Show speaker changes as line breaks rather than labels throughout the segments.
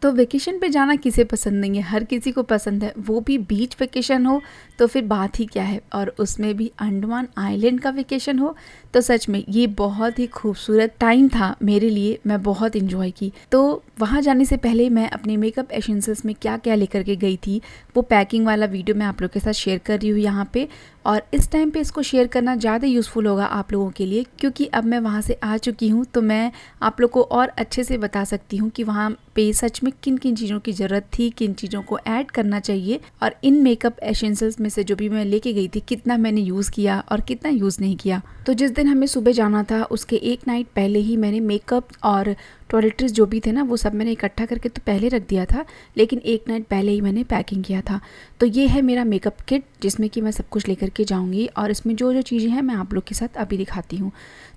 तो वेकेशन पे जाना किसे पसंद नहीं है, हर किसी को पसंद है। वो भी बीच वेकेशन हो तो फिर बात ही क्या है, और उसमें भी अंडमान आइलैंड का वेकेशन हो तो सच में ये बहुत ही खूबसूरत टाइम था मेरे लिए। मैं बहुत इंजॉय की। तो वहाँ जाने से पहले मैं अपने मेकअप एसेंशियल्स में क्या क्या लेकर के गई थी वो पैकिंग वाला वीडियो मैं आप लोग के साथ शेयर कर रही हूँ यहाँ पे। और इस टाइम पे इसको शेयर करना ज़्यादा यूज़फुल होगा आप लोगों के लिए, क्योंकि अब मैं वहाँ से आ चुकी हूँ तो मैं आप लोग को और अच्छे से बता सकती हूँ कि वहाँ पे सच में किन किन चीज़ों की ज़रूरत थी, किन चीज़ों को ऐड करना चाहिए, और इन मेकअप एसेंशियल्स में से जो भी मैं लेके गई थी कितना मैंने यूज़ किया और कितना यूज़ नहीं किया। तो जिस दिन हमें सुबह जाना था उसके एक नाइट पहले ही मैंने मेकअप और टॉयलेटरीज जो भी थे ना वो सब मैंने इकट्ठा करके तो पहले रख दिया था, लेकिन एक नाइट पहले ही मैंने पैकिंग किया था। तो ये है मेरा मेकअप किट जिसमें कि मैं सब कुछ लेकर के जाऊंगी, और इसमें जो जो चीज़ें हैं मैं आप लोग के साथ अभी दिखाती हूँ।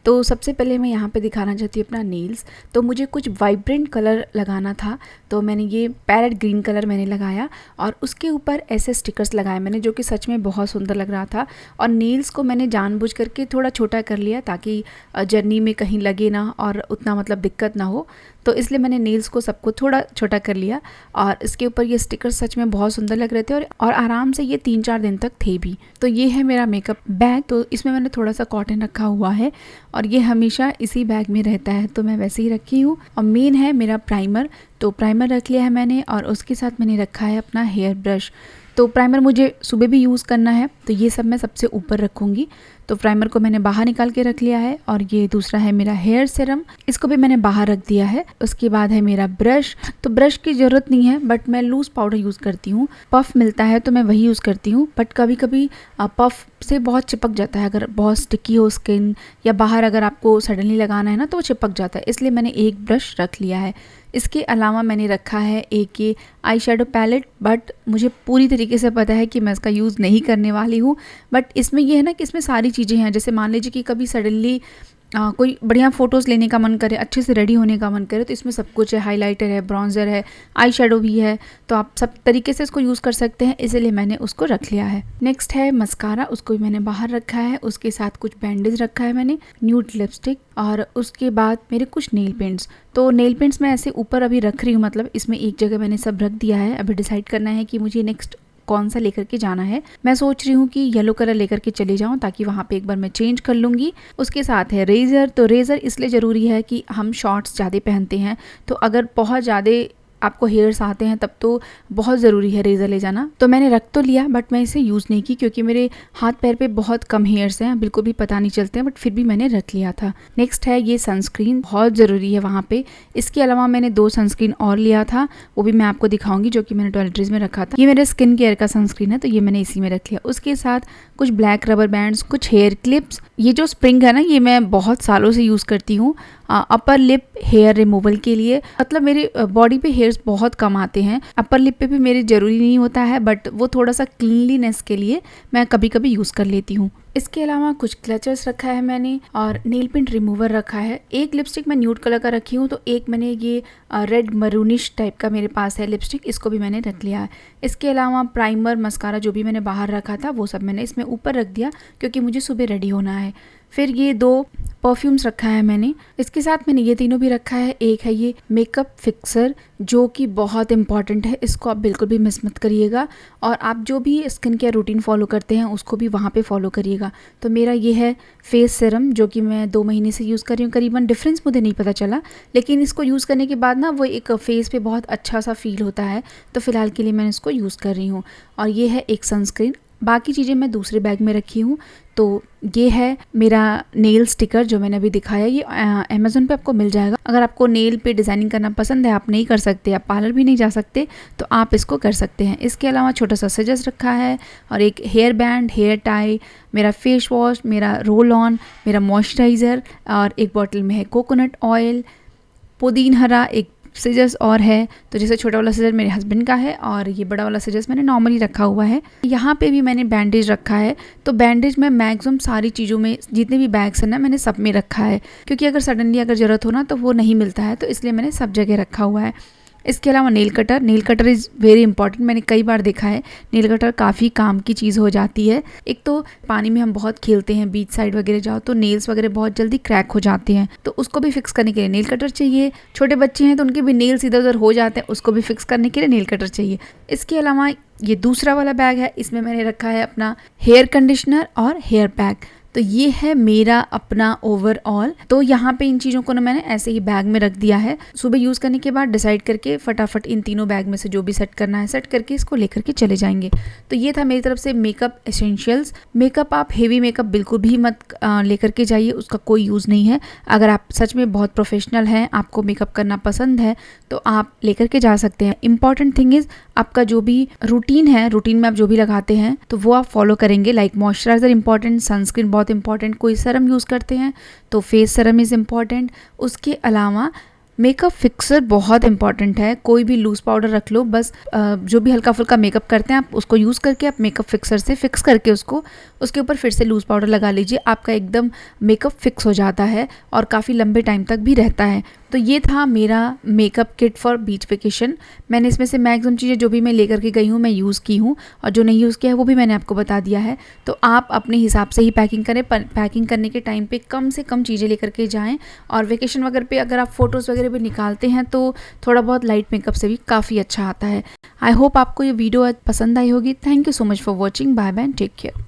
तो सबसे पहले मैं यहाँ पे दिखाना चाहती हूँ अपना नेल्स। तो मुझे कुछ वाइब्रेंट कलर लगाना था, तो मैंने ये पैरेट ग्रीन कलर मैंने लगाया और उसके ऊपर ऐसे स्टिकर्स लगाए मैंने, जो कि सच में बहुत सुंदर लग रहा था। और नेल्स को मैंने जानबूझ करके थोड़ा छोटा कर लिया ताकि जर्नी में कहीं लगे ना और उतना मतलब दिक्कत ना हो, तो इसलिए मैंने नेल्स को सबको थोड़ा छोटा कर लिया। और इसके ऊपर ये स्टिकर सच में बहुत सुंदर लग रहे थे और आराम से ये 3-4 दिन तक थे भी। तो ये है मेरा मेकअप बैग। तो इसमें मैंने थोड़ा सा कॉटन रखा हुआ है और ये हमेशा इसी बैग में रहता है, तो मैं वैसे ही रखी हूँ। और मेन है मेरा प्राइमर, तो प्राइमर रख लिया है मैंने, और उसके साथ मैंने रखा है अपना हेयर ब्रश। तो प्राइमर मुझे सुबह भी यूज़ करना है तो ये सब मैं सबसे ऊपर रखूँगी। तो प्राइमर को मैंने बाहर निकाल के रख लिया है। और ये दूसरा है मेरा हेयर सीरम, इसको भी मैंने बाहर रख दिया है। उसके बाद है मेरा ब्रश। तो ब्रश की ज़रूरत नहीं है बट मैं लूज़ पाउडर यूज़ करती हूँ। पफ मिलता है तो मैं वही यूज़ करती हूँ, बट कभी कभी पफ से बहुत चिपक जाता है, अगर बहुत स्टिकी हो स्किन या बाहर अगर आपको सडनली लगाना है ना तो वो चिपक जाता है, इसलिए मैंने एक ब्रश रख लिया है। इसके अलावा मैंने रखा है एक ये आई शेडो पैलेट, बट मुझे पूरी तरीके से पता है कि मैं इसका यूज़ नहीं करने वाली हूँ। बट इसमें ये है ना कि इसमें सारी चीज़ें हैं, जैसे मान लीजिए कि कभी सडनली कोई बढ़िया फ़ोटोज़ लेने का मन करे, अच्छे से रेडी होने का मन करे, तो इसमें सब कुछ है। हाइलाइटर है, ब्राउज़र है, आई शेडो भी है, तो आप सब तरीके से इसको यूज़ कर सकते हैं, इसीलिए मैंने उसको रख लिया है। नेक्स्ट है मस्कारा, उसको भी मैंने बाहर रखा है। उसके साथ कुछ बैंडेज रखा है मैंने, न्यूड लिपस्टिक, और उसके बाद मेरे कुछ नेल पेंट्स। तो नेल पेंट्स मैं ऐसे ऊपर अभी रख रही हूँ, मतलब इसमें एक जगह मैंने सब रख दिया है। अभी डिसाइड करना है कि मुझे नेक्स्ट कौन सा लेकर के जाना है। मैं सोच रही हूँ कि येलो कलर लेकर के चले जाऊँ ताकि वहाँ पे एक बार मैं चेंज कर लूँगी। उसके साथ है रेज़र। तो रेज़र इसलिए ज़रूरी है कि हम शॉर्ट्स ज़्यादा पहनते हैं, तो अगर बहुत ज़्यादा आपको हेयर्स आते हैं तब तो बहुत ज़रूरी है रेज़र ले जाना। तो मैंने रख तो लिया बट मैं इसे यूज़ नहीं की, क्योंकि मेरे हाथ पैर पे बहुत कम हेयर्स हैं, बिल्कुल भी पता नहीं चलते हैं, बट फिर भी मैंने रख लिया था। नेक्स्ट है ये सनस्क्रीन, बहुत ज़रूरी है वहाँ पे। इसके अलावा मैंने 2 सनस्क्रीन और लिया था, वो भी मैं आपको दिखाऊंगी, जो कि मैंने टॉयलेटरीज में रखा था। ये मेरे स्किन केयर का सनस्क्रीन है, तो ये मैंने इसी में रख लिया। उसके साथ कुछ ब्लैक रबर बैंड्स, कुछ हेयर क्लिप्स। ये जो स्प्रिंग है ना ये मैं बहुत सालों से यूज़ करती हूँ अपर लिप हेयर रिमूवल के लिए। मतलब मेरे बॉडी पे हेयर्स बहुत कम आते हैं, अपर लिप पे भी मेरे ज़रूरी नहीं होता है, बट वो थोड़ा सा क्लीनलीनेस के लिए मैं कभी कभी यूज़ कर लेती हूँ। इसके अलावा कुछ क्लचर्स रखा है मैंने और नेल पेंट रिमूवर रखा है। एक लिपस्टिक मैं न्यूड कलर का रखी हूँ, तो एक मैंने ये रेड मरूनिश टाइप का मेरे पास है लिपस्टिक, इसको भी मैंने रख लिया है। इसके अलावा प्राइमर, मस्कारा जो भी मैंने बाहर रखा था वो सब मैंने इसमें ऊपर रख दिया, क्योंकि मुझे सुबह रेडी होना है। फिर ये 2 परफ्यूम्स रखा है मैंने। इसके साथ मैंने ये तीनों भी रखा है। एक है ये मेकअप फिक्सर, जो कि बहुत इंपॉर्टेंट है, इसको आप बिल्कुल भी मिस मत करिएगा। और आप जो भी स्किन केयर रूटीन फॉलो करते हैं उसको भी वहाँ पे फॉलो करिएगा। तो मेरा ये है फेस सीरम, जो कि मैं 2 महीने से यूज़ कर रही हूँ। करीबन डिफरेंस मुझे नहीं पता चला, लेकिन इसको यूज़ करने के बाद ना वो एक फेस पे बहुत अच्छा सा फील होता है, तो फिलहाल के लिए मैं इसको यूज़ कर रही हूँ। और ये है एक सनस्क्रीन। बाकी चीज़ें मैं दूसरे बैग में रखी हूँ। तो ये है मेरा नेल स्टिकर जो मैंने अभी दिखाया, ये अमेज़न पे आपको मिल जाएगा। अगर आपको नेल पे डिज़ाइनिंग करना पसंद है, आप नहीं कर सकते, आप पार्लर भी नहीं जा सकते, तो आप इसको कर सकते हैं। इसके अलावा छोटा सा सिजर्स रखा है और एक हेयर बैंड, हेयर टाई, मेरा फेस वॉश, मेरा रोल ऑन, मेरा मॉइस्चराइज़र, और एक बॉटल में है कोकोनट ऑयल, पुदीन हरा, एक सिजर्स और है। तो जैसे छोटा वाला सिजर मेरे हस्बैंड का है और ये बड़ा वाला सिजर्स मैंने नॉर्मली रखा हुआ है। यहाँ पे भी मैंने बैंडेज रखा है। तो बैंडेज में मैक्सिमम सारी चीज़ों में, जितने भी बैग्स हैं ना, मैंने सब में रखा है, क्योंकि अगर सडनली अगर ज़रूरत हो ना तो वो नहीं मिलता है, तो इसलिए मैंने सब जगह रखा हुआ है। इसके अलावा nail cutter is very important. मैंने कई बार देखा है नेल कटर काफ़ी काम की चीज़ हो जाती है। एक तो पानी में हम बहुत खेलते हैं, बीच साइड वगैरह जाओ तो नेल्स वगैरह बहुत जल्दी क्रैक हो जाते हैं, तो उसको भी फिक्स करने के लिए नेल कटर चाहिए। छोटे बच्चे हैं तो उनके भी नेल्स इधर उधर हो जाते हैं, उसको भी फिक्स करने के लिए नेल कटर चाहिए। इसके अलावा ये दूसरा वाला बैग है, इसमें मैंने रखा है अपना हेयर कंडीशनर और हेयर पैक। तो ये है मेरा अपना ओवरऑल। तो यहाँ पे इन चीज़ों को ना मैंने ऐसे ही बैग में रख दिया है। सुबह यूज़ करने के बाद डिसाइड करके फटाफट इन तीनों बैग में से जो भी सेट करना है सेट करके इसको लेकर के चले जाएंगे। तो ये था मेरी तरफ से मेकअप एसेंशियल्स। मेकअप आप हेवी मेकअप बिल्कुल भी मत लेकर के जाइए, उसका कोई यूज़ नहीं है। अगर आप सच में बहुत प्रोफेशनल हैं, आपको मेकअप करना पसंद है, तो आप लेकर के जा सकते हैं। इंपॉर्टेंट थिंग इज़ आपका जो भी रूटीन है, रूटीन में आप जो भी लगाते हैं तो वो आप फॉलो करेंगे। लाइक मॉइस्चराइजर इंपॉर्टेंट, सनस्क्रीन बहुत इंपॉर्टेंट, कोई सीरम यूज़ करते हैं तो फेस सीरम इज़ इम्पॉर्टेंट। उसके अलावा मेकअप फिक्सर बहुत इंपॉर्टेंट है। कोई भी लूज पाउडर रख लो, बस जो भी हल्का फुल्का मेकअप करते हैं आप उसको यूज़ करके आप मेकअप फिक्सर से फिक्स करके उसके ऊपर फिर से लूज पाउडर लगा लीजिए, आपका एकदम मेकअप फिक्स हो जाता है और काफ़ी लंबे टाइम तक भी रहता है। तो ये था मेरा makeup kit for beach vacation. मैंने इसमें से मैक्सिमम चीज़ें जो भी मैं लेकर के गई हूँ मैं यूज़ की हूँ, और जो नहीं यूज़ किया है वो भी मैंने आपको बता दिया है। तो आप अपने हिसाब से ही पैकिंग करें। पैकिंग करने के टाइम पे कम से कम चीज़ें लेकर के जाएँ। और वेकेशन वगैरह पे अगर आप फ़ोटोज़ वगैरह भी निकालते हैं तो थोड़ा बहुत लाइट मेकअप से भी काफ़ी अच्छा आता है। आई होप आपको ये वीडियो पसंद आई होगी। Thank you so much for watching. Bye bye, take care.